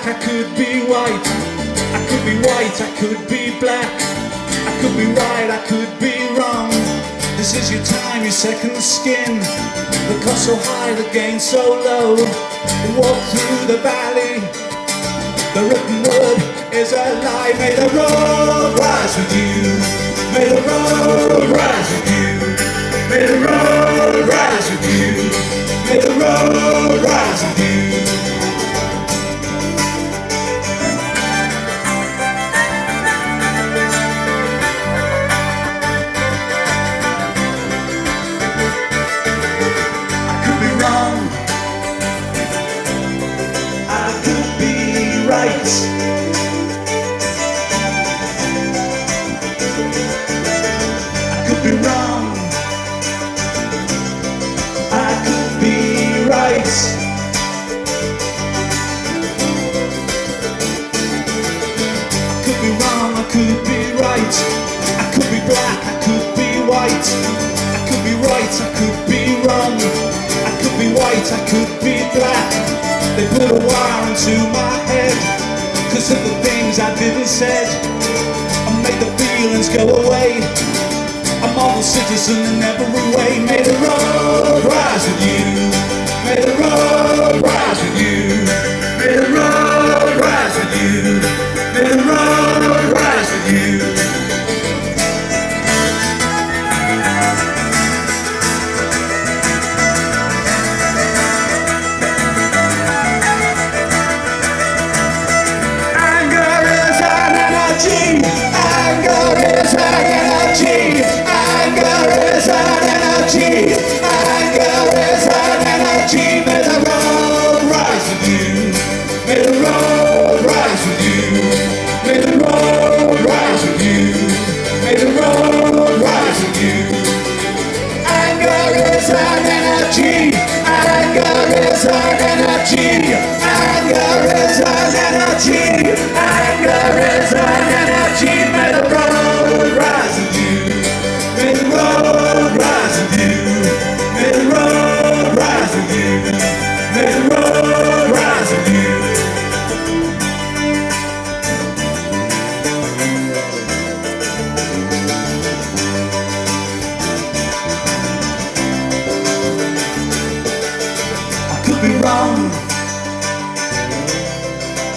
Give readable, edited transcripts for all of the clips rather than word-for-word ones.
I could be white. I could be white, I could be black. I could be right, I could be wrong. This is your time, your second skin. The cost so high, the gain so low. Walk through the valley. The written word is alive. May the road rise with you. May the road rise with you. May the road rise with you. May the road rise with you. I could be wrong. I could be right. I could be wrong. I could be right. I could be wrong, I could be right. I could be black, I could be white. I could be right, I could be wrong. I could be white, I could be black. They put a wire into my head 'cause of the things I didn't said. I made the feelings go away. I'm a model citizen in every way. May the road rise with you. May the road rise with you. May the road rise with you. May the road rise with you. Anger is an energy. Anger is an energy. Anger is an energy. Anger is an energy. May the road rise with you. May the road rise with you. May the road rise with you. May the road rise with you. Anger is an energy. Anger is an energy. Anger is an energy. Anger is an energy. May the road rise with you. May the road rise with you. May the road rise with you. May the road rise with you. I could be wrong.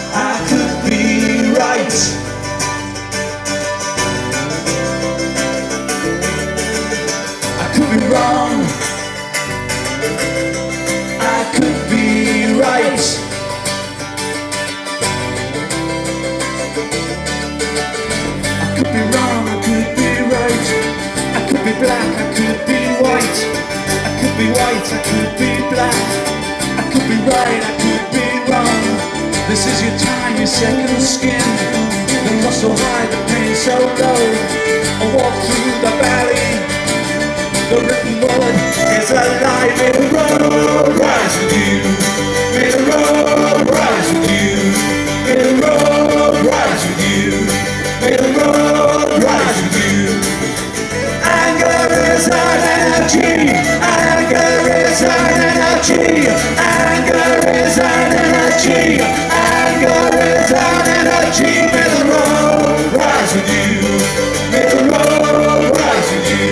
I could be right. I could be wrong. I could be right. I could be wrong. I could be right. I could be black. I could be white. I could be white. I could be black. I could be right. I could be wrong. This is your time, your second skin. The cost so high, the pain so low. I walk through the valley. The written word is alive. May the road rise with you. May the road rise with you. May the road rise with you. May the road rise with you. Anger is an energy. Anger is an energy. Anger is an energy. Anger is an energy. May the road rise with you. May the road rise with you.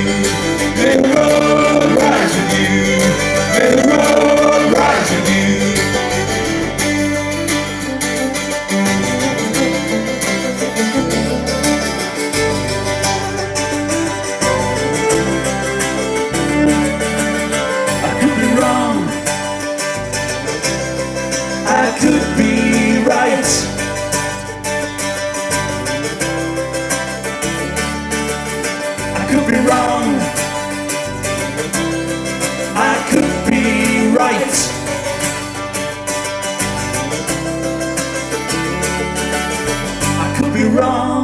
May the road rise with you. May the road rise with you. I could be wrong. I could be right. I could be wrong. I could be right. I could be wrong.